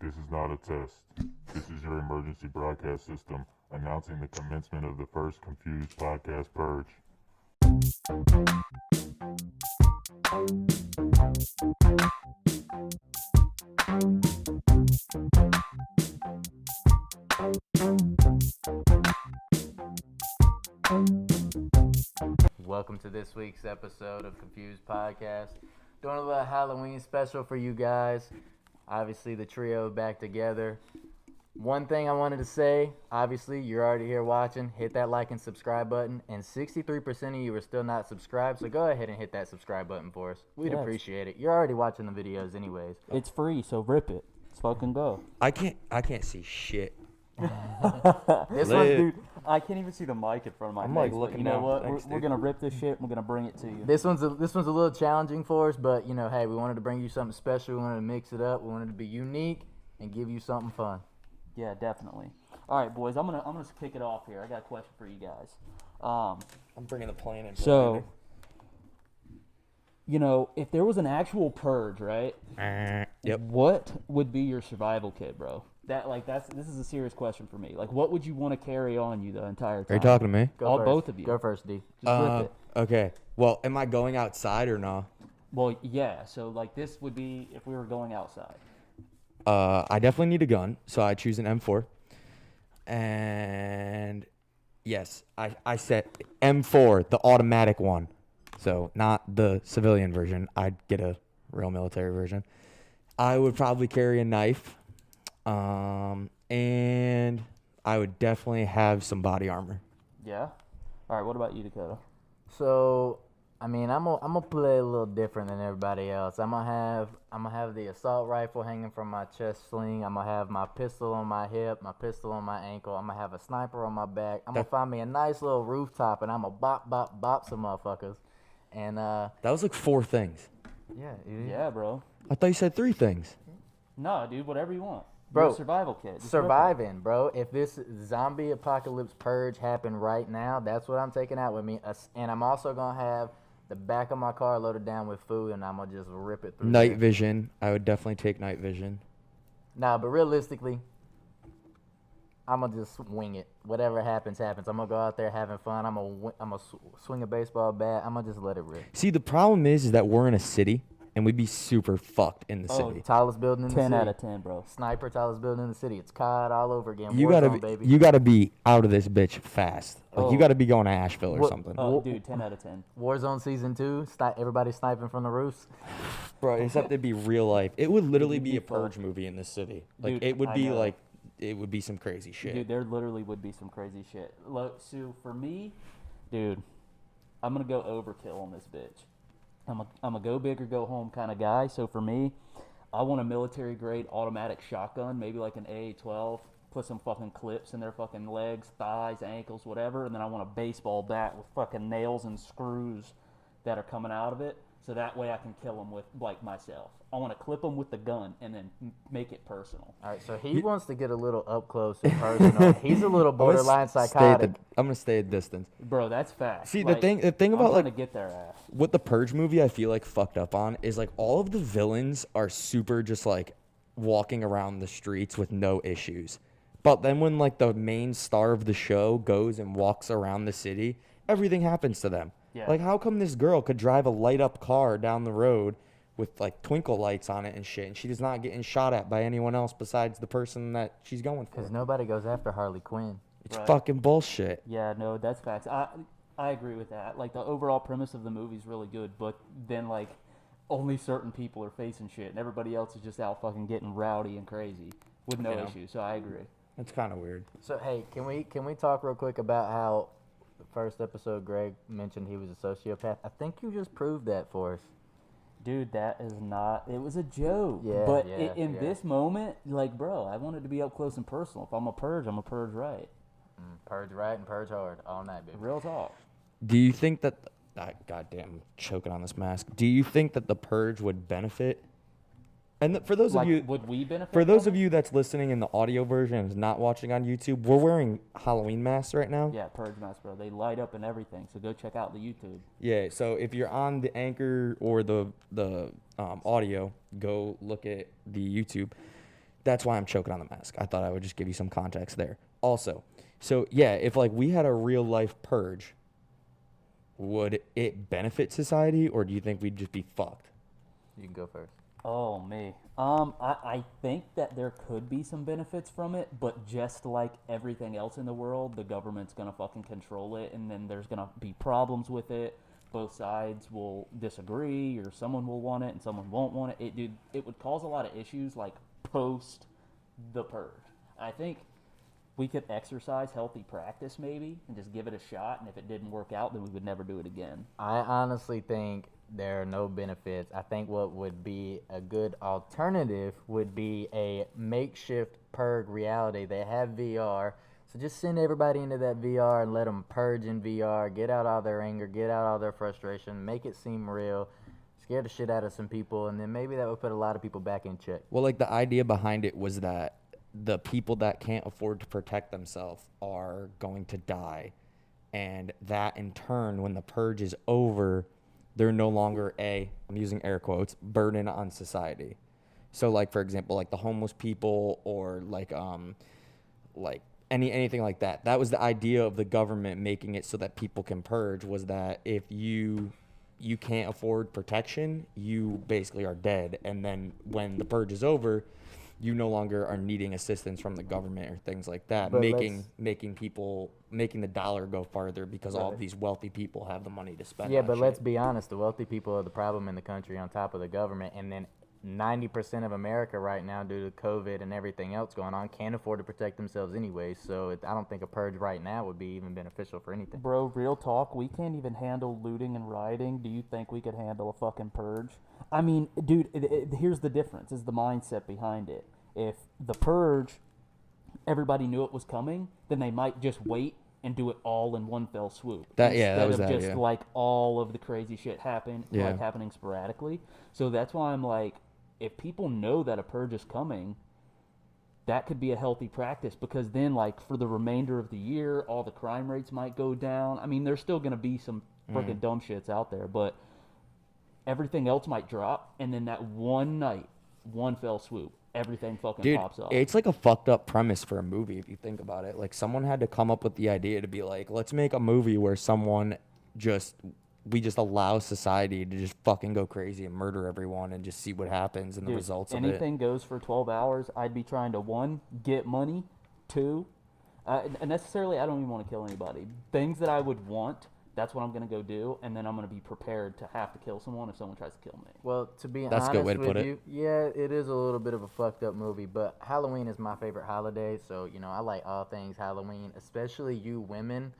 This is not a test. This is your emergency broadcast system announcing the commencement of the first Confused Podcast Purge. Welcome to this week's episode of Confused Podcast. Doing a little Halloween special for you guys. Obviously, the trio back together. One thing I wanted to say, obviously, you're already here watching. Hit that like and subscribe button. And 63% of you are still not subscribed, so go ahead and hit that subscribe button for us. We'd appreciate it. You're already watching the videos anyways. It's free, so rip it. Let's fucking go. I can't see shit. This One, one, dude, I can't even see the mic in front of my I'm, face. like, but looking you know down. what? Thanks, We're dude. gonna rip this shit. And we're gonna bring it to you. this one's a little challenging for us, but hey, we wanted to bring you something special. We wanted to mix it up. We wanted to be unique and give you something fun. Yeah, definitely. All right, boys. I'm gonna kick it off here. I got a question for you guys. I'm bringing the plane in. So, if there was an actual purge, right? Yep. What would be your survival kit, bro? This is a serious question for me. Like, what would you want to carry on you the entire time? Are you talking to me? Go first. Both of you. Go first, D. Just rip it. Okay. Well, am I going outside or no? Well, yeah. So, this would be if we were going outside. I definitely need a gun, so I choose an M4. And yes, I said M4, the automatic one. So not the civilian version. I'd get a real military version. I would probably carry a knife. And I would definitely have some body armor. Yeah. All right. What about you, Dakota? So, I'm gonna play a little different than everybody else. I'm gonna have the assault rifle hanging from my chest sling. I'm gonna have my pistol on my hip, my pistol on my ankle. I'm gonna have a sniper on my back. I'm gonna find me a nice little rooftop, and I'm gonna bop some motherfuckers. And That was like 4 things. yeah, it is. Yeah, bro. I thought you said 3 things. No, dude. Whatever you want. Bro, You're a survival kit. Just rip it. Surviving, bro. If this zombie apocalypse purge happened right now, that's what I'm taking out with me. And I'm also gonna have the back of my car loaded down with food, and I'm gonna just rip it through. Night there. vision. I would definitely take night vision. Nah, but realistically, I'm gonna just wing it. Whatever happens, happens. I'm gonna go out there having fun. I'm gonna swing a baseball bat. I'm gonna just let it rip. See, the problem is that we're in a city, and we'd be super fucked in the Oh, city. Tallest building in the 10 city. out of 10, bro. Sniper, tallest building in the city. It's COD all over again. You Warzone, baby. gotta be out of this bitch fast. Like you Oh. gotta be going to Asheville or What- something. Oh, dude, 10 out of 10. Warzone season 2. Everybody sniping from the roofs. Bro, except it'd be real life. It would literally be a Be fun. purge movie in this city. Like Dude, it would I be know. like it would be some crazy shit. Dude, there literally would be some crazy shit. Look, so for me, dude, I'm gonna go overkill on this bitch. I'm a go big or go home kind of guy. So for me, I want a military grade automatic shotgun, maybe like an AA-12. Put some fucking clips in their fucking legs, thighs, ankles, whatever, and then I want a baseball bat with fucking nails and screws that are coming out of it. So that way I can kill them with like myself. I want to clip them with the gun and then make it personal. All right, so he wants to get a little up close and personal. He's a little borderline psychotic. I'm gonna stay at distance. Bro, that's fast. See, Like, the thing I'm about trying like to get their ass. what the Purge movie I feel like fucked up on is like all of the villains are super just like walking around the streets with no issues. But then when like the main star of the show goes and walks around the city, everything happens to them. Yeah. Like how come this girl could drive a light up car down the road with like twinkle lights on it and shit, and she's not getting shot at by anyone else besides the person that she's going for? Because nobody goes after Harley Quinn. It's Right. fucking bullshit. Yeah, no, that's facts. I agree with that. Like the overall premise of the movie is really good, but then like only certain people are facing shit, and everybody else is just out fucking getting rowdy and crazy with no Yeah. issue. So I agree. It's kind of weird. So hey, can we talk real quick about how the first episode Greg mentioned he was a sociopath? I think you just proved that for us. Dude, that is not. It was a joke. Yeah, But yeah, in yeah. this moment, like, bro, I wanted to be up close and personal. If I'm a purge, I'm a purge right. Purge right and purge hard all night, baby. Real talk. Do you think that goddamn I'm choking on this mask? Do you think that the Purge would benefit? And for those Like, of you, would we benefit? for those from of you that's listening in the audio version and is not watching on YouTube, we're wearing Halloween masks right now. it? Yeah, purge mask, bro. They light up and everything. So go check out the YouTube. Yeah. So if you're on the Anchor or the audio, go look at the YouTube. that's why I'm choking on the mask. I thought I would just give you some context there. Also, so yeah, if like we had a real life purge, would it benefit society, or do you think we'd just be fucked? You can go first. Oh, me. I think that there could be some benefits from it, but just like everything else in the world, the government's gonna fucking control it, and then there's gonna be problems with it. Both sides will disagree, or someone will want it and someone won't want it. It would cause a lot of issues, like post the purge. I think we could exercise healthy practice maybe and just give it a shot, and if it didn't work out, then we would never do it again. I honestly think there are no benefits. I think what would be a good alternative would be a makeshift purge reality. They have VR, so just send everybody into that VR and let them purge in VR, get out all their anger, get out all their frustration, make it seem real, scare the shit out of some people, and then maybe that would put a lot of people back in check. Well, like the idea behind it was that the people that can't afford to protect themselves are going to die, and that in turn, when the purge is over, they're no longer I'm using air quotes, burden on society. So like, for example, like the homeless people, or like anything like that. That was the idea of the government making it so that people can purge, was that if you can't afford protection, you basically are dead. And then when the purge is over, you no longer are needing assistance from the government or things like that, But making the dollar go farther, because all of these wealthy people have the money to spend. Yeah, on but shit. let's be honest. The wealthy people are the problem in the country on top of the government. And then 90% of America right now, due to COVID and everything else going on, can't afford to protect themselves anyway. So I don't think a purge right now would be even beneficial for anything. Bro, real talk, we can't even handle looting and rioting. Do you think we could handle a fucking purge? I mean, dude, here's the difference, is the mindset behind it. If the purge, everybody knew it was coming, then they might just wait and do it all in one fell swoop. That instead was of that, just yeah. like all of the crazy shit happening sporadically. So that's why I'm like, if people know that a purge is coming, that could be a healthy practice, because then like for the remainder of the year, all the crime rates might go down. I mean, there's still going to be some freaking dumb shits out there, but everything else might drop, and then that one night, one fell swoop, everything fucking pops off. It's like a fucked up premise for a movie if you think about it. Like, someone had to come up with the idea to be like, let's make a movie where we just allow society to just fucking go crazy and murder everyone and just see what happens and the results of it. Anything goes for 12 hours. I'd be trying to, 1, get money, 2, necessarily I don't even want to kill anybody. Things that I would want, that's what I'm going to go do, and then I'm going to be prepared to have to kill someone if someone tries to kill me. Well, to be That's a honest good way to with put it. you, yeah, it is a little bit of a fucked up movie, but Halloween is my favorite holiday, so, I like all things Halloween, especially you women.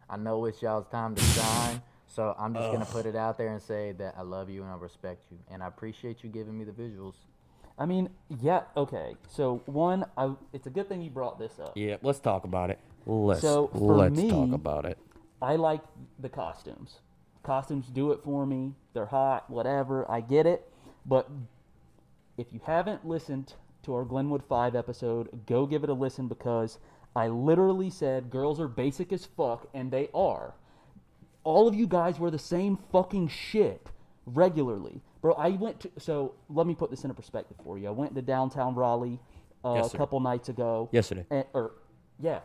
I know it's y'all's time to shine, so I'm just going to put it out there and say that I love you and I respect you, and I appreciate you giving me the visuals. I mean, yeah, okay. So, 1, it's a good thing you brought this up. Yeah, let's talk about it. Let's So, for me, talk about it. I like the costumes. Costumes do it for me. They're hot, whatever. I get it. But if you haven't listened to our Glenwood 5 episode, go give it a listen, because I literally said girls are basic as fuck, and they are. All of you guys wear the same fucking shit regularly. Bro, so let me put this in a perspective for you. I went to downtown Raleigh a couple nights ago. Yesterday.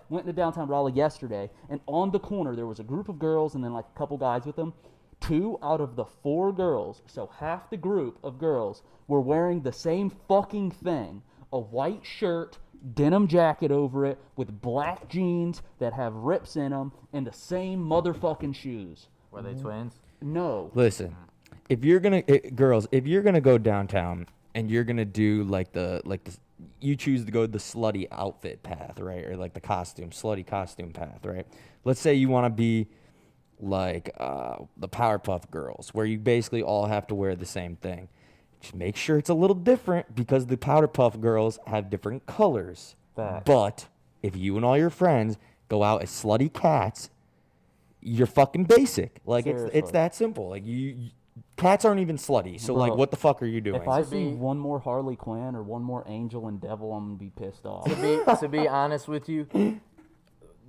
Went to downtown Raleigh yesterday, and on the corner there was a group of girls and then like a couple guys with them. 2 out of the 4 girls, so half the group of girls, were wearing the same fucking thing. A white shirt, denim jacket over it, with black jeans that have rips in them, and the same motherfucking shoes. Were they twins? No. Listen, if you're gonna go downtown and you're gonna do you choose to go the slutty outfit path, right? Or like the slutty costume path, right? Let's say you want to be like the Powerpuff Girls, where you basically all have to wear the same thing. Just make sure it's a little different, because the Powerpuff Girls have different colors. Facts. But if you and all your friends go out as slutty cats, you're fucking basic. Like, it's Seriously. that simple. Like, cats aren't even slutty, so Bro, like, what the fuck are you doing? If I see one more Harley Quinn or one more Angel and Devil, I'm gonna be pissed off. To be honest with you,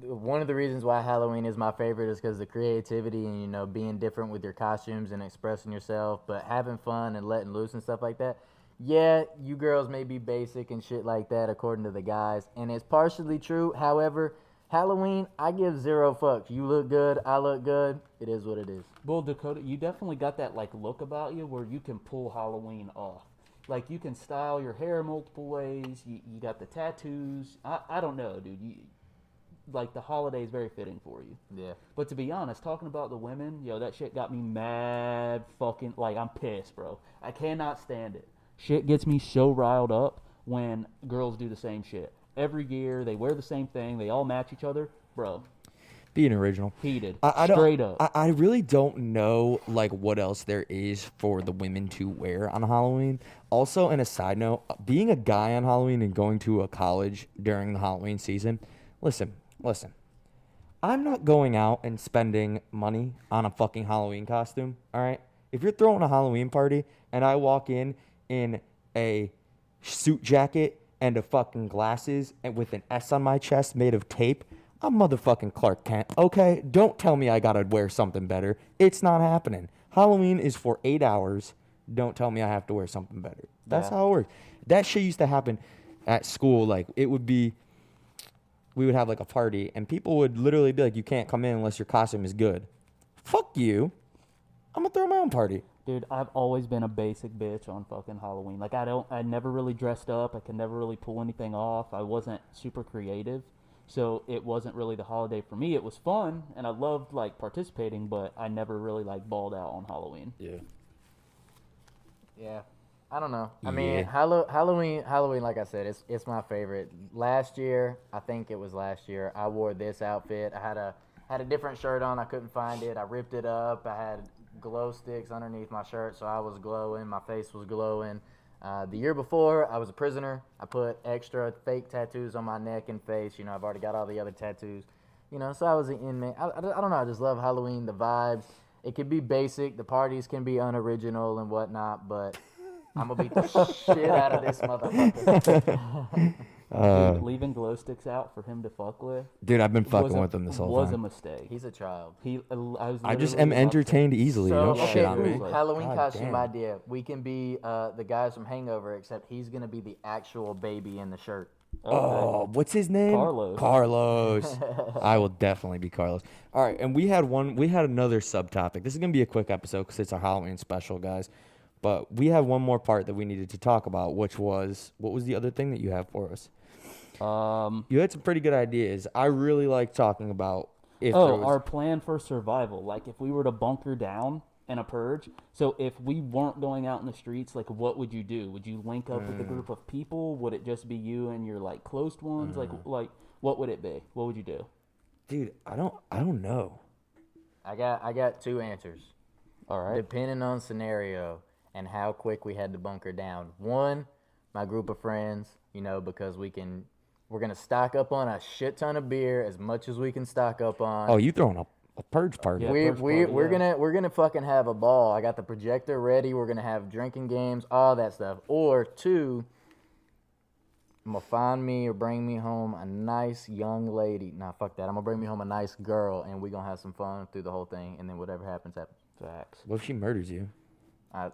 one of the reasons why Halloween is my favorite is because the creativity and being different with your costumes and expressing yourself, but having fun and letting loose and stuff like that. yeah, you girls may be basic and shit like that according to the guys, and it's partially true. However, Halloween, I give zero fucks. You look good, I look good. It is what it is. Well, Dakota, you definitely got that like look about you where you can pull Halloween off. Like you can style your hair multiple ways. You got the tattoos. I don't know, dude. Like the holiday is very fitting for you. Yeah. But to be honest, talking about the women, yo, that shit got me mad fucking, like, I'm pissed, bro. I cannot stand it. Shit gets me so riled up when girls do the same shit. Every year, they wear the same thing, they all match each other. Bro, Being original. heated. I Straight don't, up. I really don't know like what else there is for the women to wear on Halloween. Also, in a side note, being a guy on Halloween and going to a college during the Halloween season, listen. I'm not going out and spending money on a fucking Halloween costume, all right? If you're throwing a Halloween party and I walk in a suit jacket and a fucking glasses and with an S on my chest made of tape, I'm motherfucking Clark Kent, okay? Don't tell me I gotta wear something better. It's not happening. Halloween is for 8 hours. Don't tell me I have to wear something better. That's how it works. That shit used to happen at school. Like, it would be... We would have like a party and people would literally be like, you can't come in unless your costume is good. Fuck you. I'm gonna throw my own party. Dude, I've always been a basic bitch on fucking Halloween. Like, I never really dressed up. I could never really pull anything off. I wasn't super creative. So it wasn't really the holiday for me. It was fun and I loved like participating, but I never really like balled out on Halloween. Yeah. Yeah. I don't know. I Yeah. mean, Halloween, like I said, it's my favorite. Last year, I think it was last year, I wore this outfit. I had a different shirt on. I couldn't find it. I ripped it up. I had glow sticks underneath my shirt, so I was glowing. My face was glowing. The year before, I was a prisoner. I put extra fake tattoos on my neck and face. You know, I've already got all the other tattoos. You know, so I was an inmate. I don't know. I just love Halloween, the vibes. It could be basic. The parties can be unoriginal and whatnot, but... I'm gonna beat the shit out of this motherfucker. Dude, leaving glow sticks out for him to fuck with. Dude, I've been fucking with him this whole Was a time. mistake. He's a child. I just am entertained easily. So, Don't shit on me. Like, Halloween God costume damn. idea. We can be the guys from Hangover, except he's gonna be the actual baby in the shirt. Oh, what's his name? Carlos. Carlos. I will definitely be Carlos. All right, and we had another subtopic. This is gonna be a quick episode because it's our Halloween special, guys. But we have one more part that we needed to talk about, which was, what was the other thing that you have for us? You had some pretty good ideas. I really like talking about our plan for survival. Like if we were to bunker down in a purge. So if we weren't going out in the streets, like what would you do? Would you link up with a group of people? Would it just be you and your like closed ones? Like what would it be? What would you do? Dude, I don't know. I got two answers. All right. Depending on scenario and how quick we had to bunker down. One, my group of friends, you know, because we're gonna stock up on a shit ton of beer, as much as we can stock up on. Oh, you throwing a purge party? Yeah. We're gonna fucking have a ball. I got the projector ready. We're gonna have drinking games, all that stuff. Or two, I'm gonna find me or bring me home a nice young lady. Nah, fuck that. I'm gonna bring me home a nice girl, and we're gonna have some fun through the whole thing. And then whatever happens, happens. Facts. What if she murders you?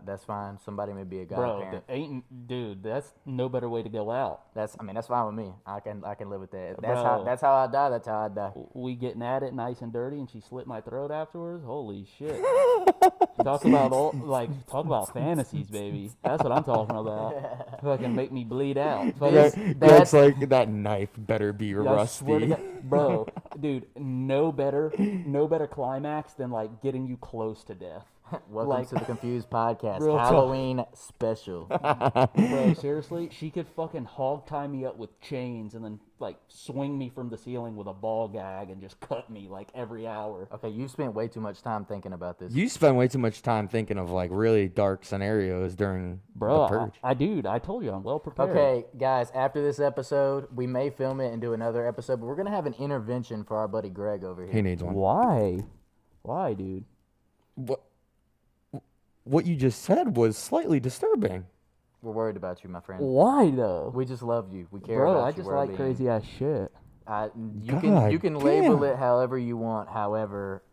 That's fine. Somebody may be a Bro, godparent. dude, that's no better way to go out. That's fine with me. I can live with that. Bro. That's how I die. That's how I die. We getting at it nice and dirty, and she slit my throat afterwards. Holy shit! talk about fantasies, baby. That's what I'm talking about. Fucking make me bleed out. That's like that knife better be I swear to rusty. God, bro, dude, no better climax than like getting you close to death. Welcome to the Confused Podcast Real talk. Halloween special. Bro, seriously, she could fucking hog tie me up with chains and then like swing me from the ceiling with a ball gag and just cut me like every hour. Okay, you've spent way too much time thinking about this. You spend way too much time thinking of like really dark scenarios during the Bro, purge. I told you I'm well prepared. Okay, guys, after this episode, we may film it and do another episode, but we're going to have an intervention for our buddy Greg over here. He needs one. Why, dude? What you just said was slightly disturbing. We're worried about you, my friend. Why though? We just love you. We care Bro, about I you. just We're like being- crazy ass shit. You can label damn. it however you want. However,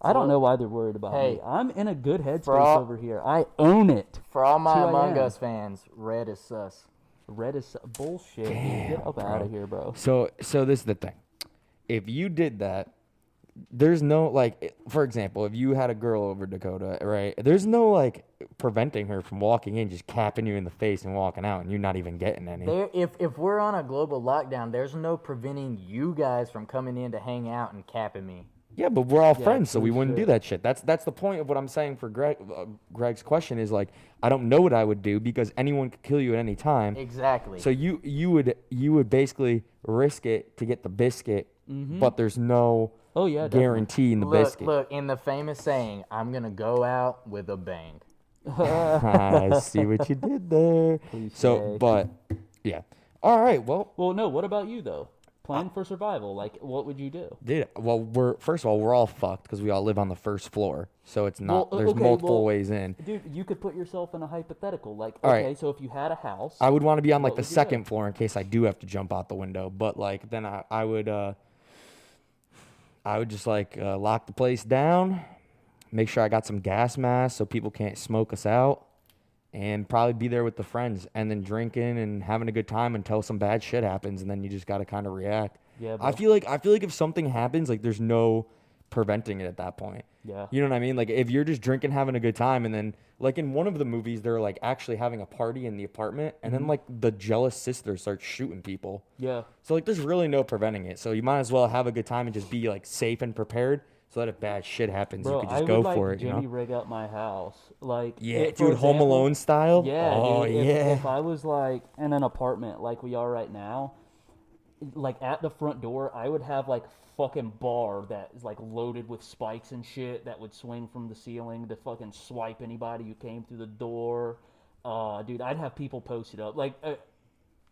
I don't know why they're worried about Hey, me. I'm in a good headspace all- over here. I own it. For all my That's who I Among am. Us fans, red is sus. Red is bullshit. Dude. Damn, Get up bro. out of here, bro. So this is the thing. If you did that, there's no like, for example, if you had a girl over, Dakota, right? There's no like preventing her from walking in, just capping you in the face and walking out, and you're not even getting any. If we're on a global lockdown, there's no preventing you guys from coming in to hang out and capping me. Yeah, but we're all friends, so true we wouldn't do shit. that shit. That's the point of what I'm saying for Greg's question is like, I don't know what I would do because anyone could kill you at any time. Exactly. So you would basically risk it to get the biscuit, but there's no Oh, yeah, definitely. guarantee in the look, biscuit. look, in the famous saying, I'm gonna go out with a bang. I see what you did there. So, Cliche. but yeah. All right. Well, Well, no. What about you though? Plan for survival. Like, what would you do? dude. Well, first of all, we're all fucked because we all live on the first floor, so it's not. Well, there's okay, multiple well, ways in. Dude, you could put yourself in a hypothetical. Like, All okay, right. so if you had a house, I would want to be on like What the would you do? second floor in case I do have to jump out the window. But like then I would just like lock the place down, make sure I got some gas masks so people can't smoke us out, and probably be there with the friends and then drinking and having a good time until some bad shit happens, and then you just got to kind of react. Yeah, I feel like if something happens, like there's no preventing it at that point. Yeah. You know what I mean? Like if you're just drinking, having a good time, and then like in one of the movies, they're like actually having a party in the apartment, and then like the jealous sister starts shooting people. yeah. So like there's really no preventing it. So you might as well have a good time and just be like safe and prepared, so that if bad shit happens, Bro, you could I just would go like for it. Jimmy You know? rig up my house, like Yeah, for dude, Home example- Alone style. Yeah, Oh dude, yeah. If I was like in an apartment like we are right now, like at the front door, I would have like fucking bar that is like loaded with spikes and shit that would swing from the ceiling to fucking swipe anybody who came through the door. Dude, I'd have people posted up. Like,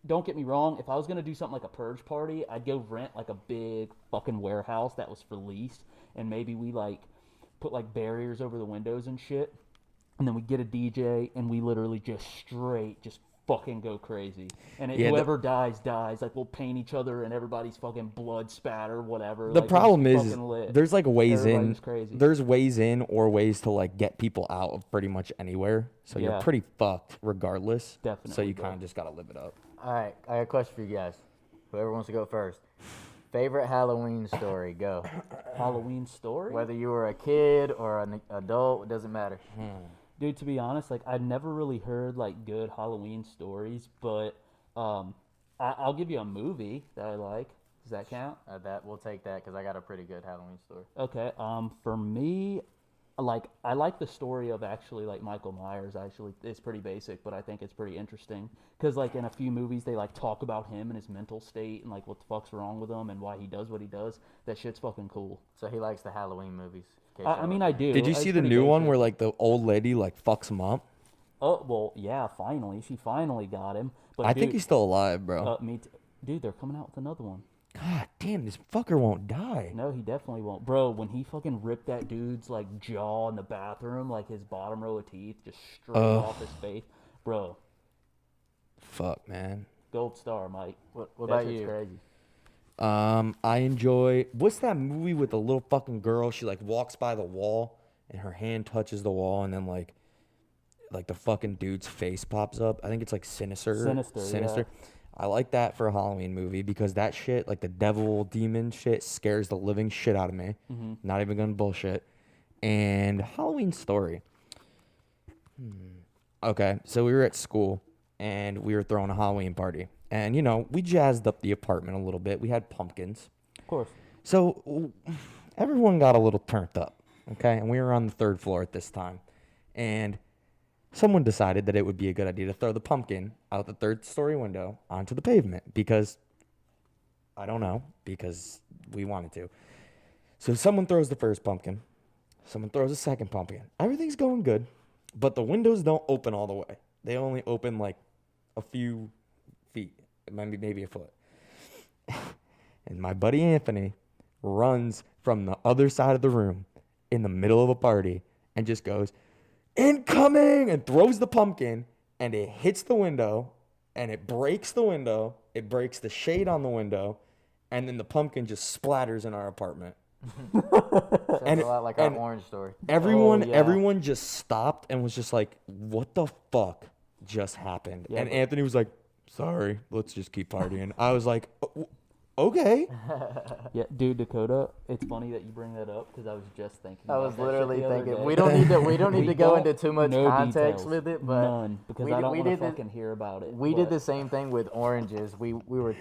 don't get me wrong, if I was gonna do something like a purge party, I'd go rent like a big fucking warehouse that was for lease, and maybe we like put like barriers over the windows and shit, and then we get a DJ and we literally just fucking go crazy. And Yeah, whoever dies. Like, we'll paint each other and everybody's fucking blood spatter, whatever. The like, problem just is fucking lit. there's like ways in. Everybody's crazy. There's ways in or ways to like get people out of pretty much anywhere. So you're Yeah. pretty fucked regardless. So Definitely, you bro. kind of just gotta live it up. All right, I got a question for you guys. Whoever wants to go first. Favorite Halloween story? Go. Halloween story? Whether you were a kid or an adult, it doesn't matter. Dude, to be honest, like, I'd never really heard like good Halloween stories, but I'll give you a movie that I like. Does that count? That we'll take that because I got a pretty good Halloween story. Okay. For me, like, I like the story of actually like Michael Myers. Actually, it's pretty basic, but I think it's pretty interesting because like in a few movies they like talk about him and his mental state and like what the fuck's wrong with him and why he does what he does. That shit's fucking cool. So he likes the Halloween movies. in case I y'all mean, don't I know. do. Did you It's see the pretty new one basic. where like the old lady like fucks him up? Oh well, yeah. Finally, she finally got him. But I dude, think he's still alive, bro. Dude, they're coming out with another one. God damn, this fucker won't die. No, he definitely won't. Bro, when he fucking ripped that dude's like jaw in the bathroom, like his bottom row of teeth just straight off his face. Bro, Fuck, man. gold star, Mike. What That about shit's you? crazy. I enjoy. What's that movie with the little fucking girl? She like walks by the wall and her hand touches the wall, and then like the fucking dude's face pops up. I think it's like Sinister. Sinister, yeah. I like that for a Halloween movie because that shit, like the devil demon shit, scares the living shit out of me. Not even gonna bullshit. And Halloween story. Okay, so we were at school and we were throwing a Halloween party, and you know we jazzed up the apartment a little bit. We had pumpkins. Of course. So everyone got a little turned up, okay? And we were on the third floor at this time. And someone decided that it would be a good idea to throw the pumpkin out the third story window onto the pavement because, I don't know, because we wanted to. So someone throws the first pumpkin. Someone throws a second pumpkin. Everything's going good, but the windows don't open all the way. They only open like a few feet, maybe a foot. And my buddy Anthony runs from the other side of the room in the middle of a party and just goes, "Incoming!" and throws the pumpkin, and it hits the window, and it breaks the window. It breaks the shade on the window, and then the pumpkin just splatters in our apartment. Sounds And- a lot like our and- orange story. Everyone yeah. everyone just stopped and was just like, what the fuck just happened? Yeah, and but- Anthony was like, sorry, let's just keep partying. I was like, okay. Yeah, dude, Dakota. It's funny that you bring that up because I was just thinking. I about was that shit literally the other thinking day. we don't need to go into too much no context details. with it, but None, because we I did- don't we want to did the- fucking hear about it. we did but- the same thing with oranges. We were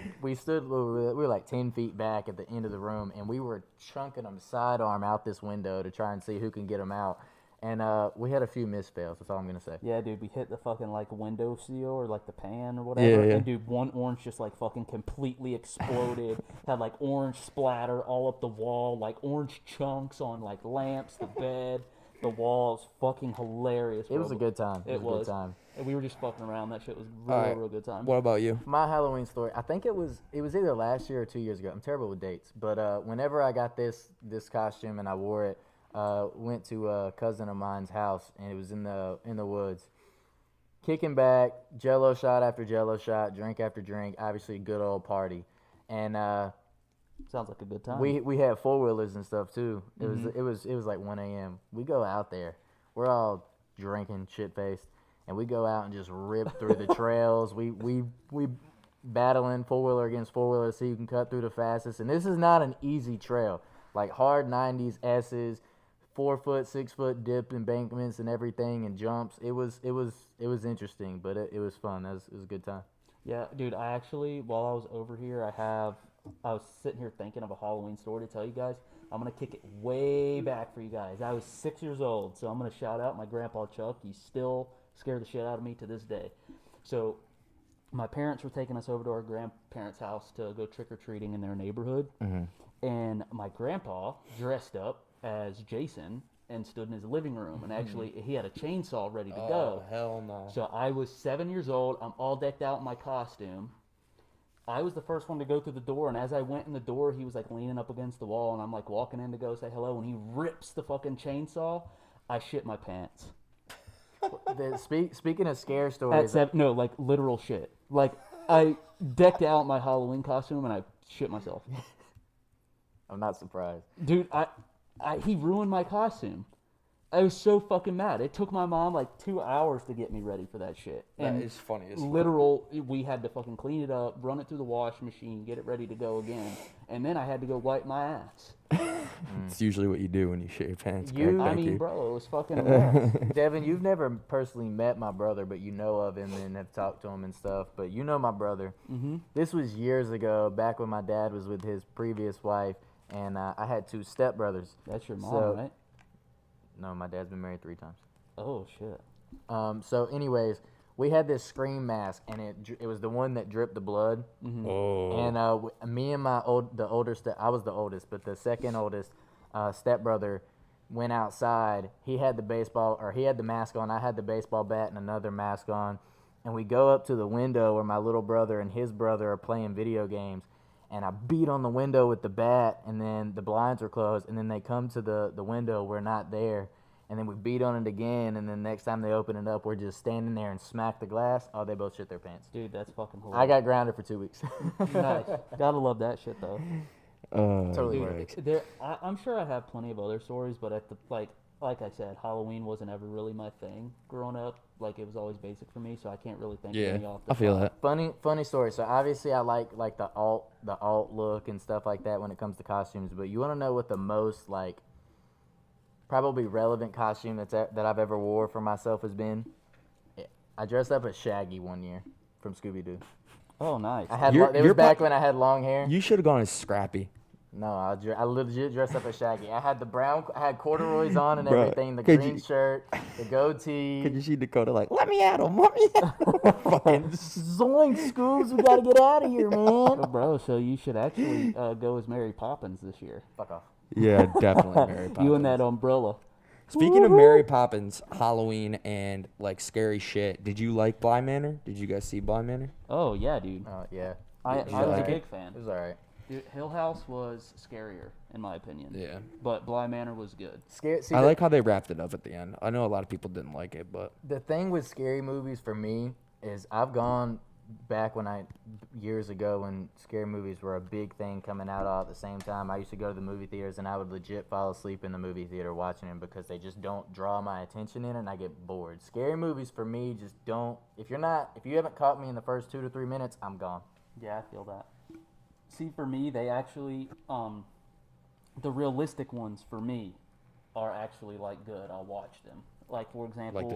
like 10 feet back at the end of the room, and we were chunking them sidearm out this window to try and see who can get them out. And we had a few misfails. That's all I'm gonna say. Yeah, dude, we hit the fucking like window seal or like the pan or whatever. Yeah. And dude, one orange just like fucking completely exploded. Had like orange splatter all up the wall, like orange chunks on like lamps, the bed, the walls. Fucking hilarious. It was bro. a good time. It a was. good time. And we were just fucking around. That shit was All real, right. real good time. What about you? My Halloween story. I think it was either last year or 2 years ago. I'm terrible with dates, but whenever I got this costume and I wore it, went to a cousin of mine's house, and it was in the woods. Kicking back, Jello shot after Jello shot, drink after drink. Obviously, a good old party, and Sounds like a good time. we had 4-wheelers and stuff too. It Mm-hmm. was like 1 a.m. We go out there. We're all drinking, shit faced, and we go out and just rip through the trails. We battling 4-wheeler against 4-wheeler, see who can cut through the fastest. And this is not an easy trail. Like hard 90s S's, 4-foot, 6-foot dip embankments and everything and jumps. It was interesting, but it was fun. It was a good time. Yeah, dude, I actually, while I was over here, I was sitting here thinking of a Halloween story to tell you guys. I'm going to kick it way back for you guys. I was 6 years old, so I'm going to shout out my grandpa Chuck. He's still scared the shit out of me to this day. So my parents were taking us over to our grandparents' house to go trick-or-treating in their neighborhood. And my grandpa dressed up as Jason and stood in his living room. And actually, he had a chainsaw ready to go. Hell no. So I was 7 years old. I'm all decked out in my costume. I was the first one to go through the door, and as I went in the door, he was like leaning up against the wall, and I'm like walking in to go say hello, and he rips the fucking chainsaw. I shit my pants. Speaking of scare At stories, no, like literal shit. Like I decked out my Halloween costume, and I shit myself. I'm not surprised. Dude, he ruined my costume. I was so fucking mad. It took my mom like 2 hours to get me ready for that shit. That And is funny as fuck. literal, we had to fucking clean it up, run it through the wash machine, get it ready to go again, and then I had to go wipe my ass. It's usually what you do when you shit your pants. You- Greg, I thank mean, you. bro, it was fucking a mess. Devin, you've never personally met my brother, but you know of him and have talked to him and stuff. But you know my brother. Mm-hmm. This was years ago, back when my dad was with his previous wife, and I had 2 stepbrothers. That's your mom, So- right? No, my dad's been married 3 times. Oh shit. So, anyways, we had this scream mask, and it was the one that dripped the blood. Oh. And me and I was the oldest, but the second oldest stepbrother went outside. He had the mask on. I had the baseball bat and another mask on. And we go up to the window where my little brother and his brother are playing video games. And I beat on the window with the bat, and then the blinds are closed. And then they come to the window, we're not there. And then we beat on it again, and then next time they open it up, we're just standing there and smack the glass. Oh, they both shit their pants. Dude, that's fucking I hilarious. got grounded for 2 weeks. Nice. Gotta love that shit though. Totally Dude, worth it. I'm sure I have plenty of other stories, but at the like I said, Halloween wasn't ever really my thing growing up. Like it was always basic for me, so I can't really think of any off the I feel top. that. Funny story. So obviously I like the alt look and stuff like that when it comes to costumes. But you want to know what the most like probably relevant costume that I've ever wore for myself has been? I dressed up as Shaggy one year from Scooby Doo. Oh, nice. I had You're- it was you're back pro- when I had long hair. You should have gone as Scrappy. No, I legit dressed up as Shaggy. I had I had corduroys on and Bruh, everything. The could green you- shirt, the goatee. Could you see Dakota like, let me at him, let me at him? Fucking Zoink, Scoobs, we gotta get out of here, man. Oh, bro, so you should actually go as Mary Poppins this year. Fuck off. Yeah, definitely Mary Poppins. You and that umbrella. Speaking of Mary Poppins, Halloween, and like scary shit, did you like Bly Manor? Did you guys see Bly Manor? Oh yeah, dude. Yeah. I was was a alright. big fan. It was alright. Dude, Hill House was scarier in my opinion. Yeah. But Bly Manor was good. See, I like how they wrapped it up at the end. I know a lot of people didn't like it, but the thing with scary movies for me is I've gone back years ago when scary movies were a big thing coming out all at the same time, I used to go to the movie theaters and I would legit fall asleep in the movie theater watching them because they just don't draw my attention in and I get bored. Scary movies for me just don't. If you haven't caught me in the first 2 to 3 minutes, I'm gone. Yeah, I feel that. See, for me, they actually, the realistic ones for me are actually like good. I'll watch them. Like for example, Like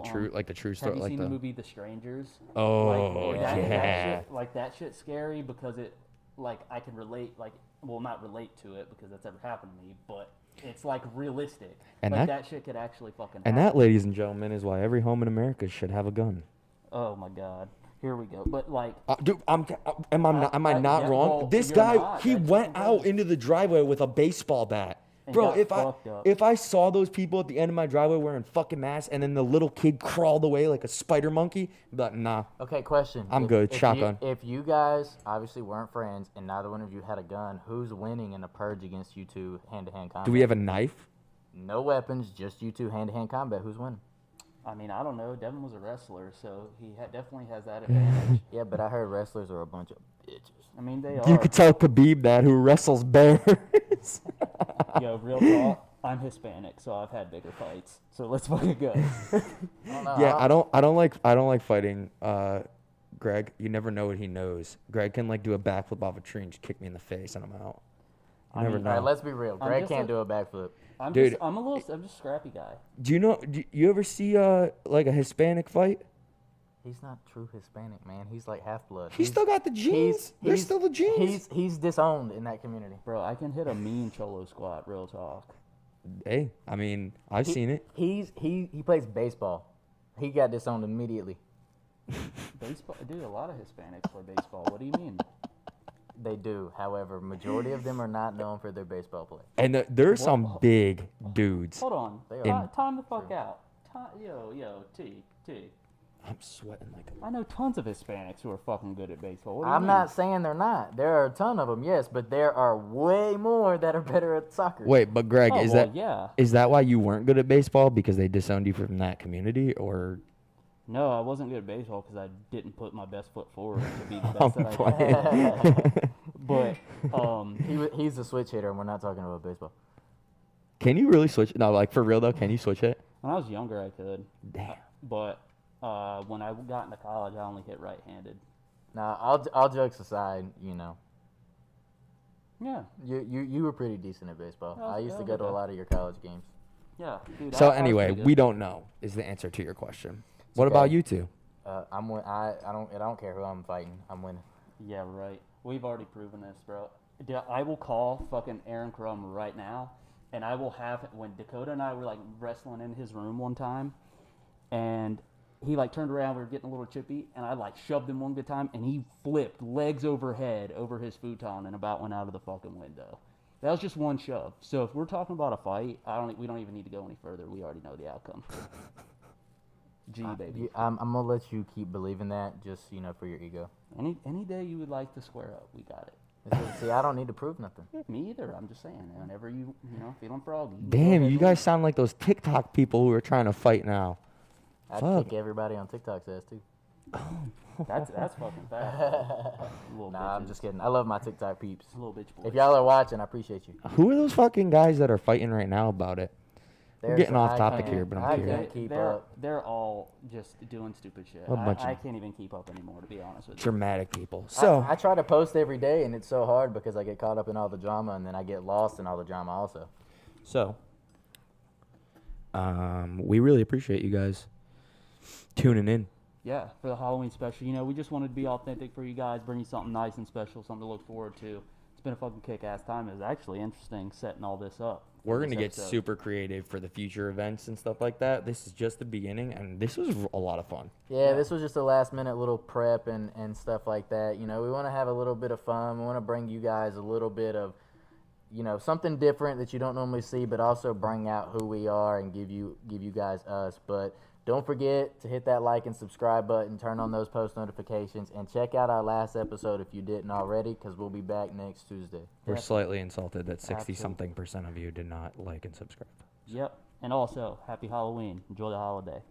the true story. have you Like seen the the movie The Strangers? Oh, that yeah. shit, like that shit's scary because it, like I can relate, like well not relate to it because that's ever happened to me, but it's like realistic. And like that- that shit could actually fucking. And happen. that, ladies and gentlemen, is why every home in America should have a gun. Oh my god. Here we go. But like, Dude, am I not yeah, wrong? well, This you're guy, not. he That's went fucking out crazy. into the driveway with a baseball bat. And Bro, got fucked up. if I saw those people at the end of my driveway wearing fucking masks and then the little kid crawled away like a spider monkey, I'd be like, nah. Okay, question. I'm good. Shotgun. If you guys obviously weren't friends and neither one of you had a gun, who's winning in a purge against you two hand-to-hand combat? Do we have a knife? No weapons, just you two hand-to-hand combat. Who's winning? I mean, I don't know. Devin was a wrestler, so he definitely has that advantage. Yeah, but I heard wrestlers are a bunch of bitches. I mean, they You are. could tell Khabib that, who wrestles bears. Yo, real talk. I'm Hispanic, so I've had bigger fights. So let's fucking go. I don't know. Yeah, I don't like fighting. Greg, you never know what he knows. Greg can like do a backflip off a tree and just kick me in the face and I'm out. You never mean, know. All right, let's be real. I'm Greg just can't do a backflip. I'm Dude. I'm just a scrappy guy. Do you ever see like a Hispanic fight? He's not true Hispanic, man. He's like half-blood. He's still got the genes. There's still the genes. He's disowned in that community. Bro, I can hit a mean cholo squat, real talk. Hey, I mean, I've seen it. He plays baseball. He got disowned immediately. Baseball, dude, a lot of Hispanics play baseball. What do you mean? They do. However, majority of them are not known for their baseball play. And there's some big dudes. Hold on. They are. Time the fuck out. Yo, T. I'm sweating like a... I know tons of Hispanics who are fucking good at baseball. What do you I'm mean? not saying they're not. There are a ton of them, yes, but there are way more that are better at soccer. Wait, but Greg, Oh, is well, that yeah. is that why you weren't good at baseball because they disowned you from that community, or? No, I wasn't good at baseball because I didn't put my best foot forward to be the I'm best that I could. But He's a switch hitter, and we're not talking about baseball. Can you really switch? No, like for real though, can you switch it? when I was younger, I could. Damn. But when I got into college, I only hit right-handed. Now, all jokes aside, Yeah, you were pretty decent at baseball. I was- I used to I go was to a okay. lot of your college games. yeah. Dude, So I was anyway, pretty good. we don't know is the answer to your question. What okay. about you two? I don't care who I'm fighting. I'm winning. Yeah, right. We've already proven this, bro. Dude, I will call fucking Aaron Crum right now, and I will have when Dakota and I were like wrestling in his room one time, and he like turned around, we were getting a little chippy, and I like shoved him one good time, and he flipped legs over head over his futon and about went out of the fucking window. That was just one shove. So if we're talking about a fight, we don't even need to go any further. We already know the outcome. G baby. I'm gonna let you keep believing that, just for your ego. Any day you would like to square up, we got it. See, I don't need to prove nothing. Me either. I'm just saying. Whenever you feeling froggy. Damn, you guys sound like those TikTok people who are trying to fight now. I'd Fuck. kick everybody on TikTok's ass too. That's fucking fast. Little Nah, I'm bitches. just kidding. I love my TikTok peeps. Little bitch boys. If y'all are watching, I appreciate you. Who are those fucking guys that are fighting right now about it? We're getting off topic here, but I'm I curious. can't keep they're, up. They're all just doing stupid shit. A bunch I of- can't even keep up anymore, to be honest with you. Dramatic people. So I try to post every day, and it's so hard because I get caught up in all the drama, and then I get lost in all the drama also. we really appreciate you guys tuning in. Yeah, for the Halloween special. We just wanted to be authentic for you guys, bring you something nice and special, something to look forward to. It's been a fucking kick-ass time. It was actually interesting setting all this up. We're for gonna this get episode. super creative for the future events and stuff like that. This is just the beginning, and this was a lot of fun. Yeah, this was just a last-minute little prep and stuff like that. We want to have a little bit of fun. We want to bring you guys a little bit of, something different that you don't normally see, but also bring out who we are and give you guys us. But don't forget to hit that like and subscribe button, turn on those post notifications, and check out our last episode if you didn't already, because we'll be back next Tuesday. We're slightly insulted that Absolutely. 60-something% of you did not like and subscribe. Yep. And also, happy Halloween. Enjoy the holiday.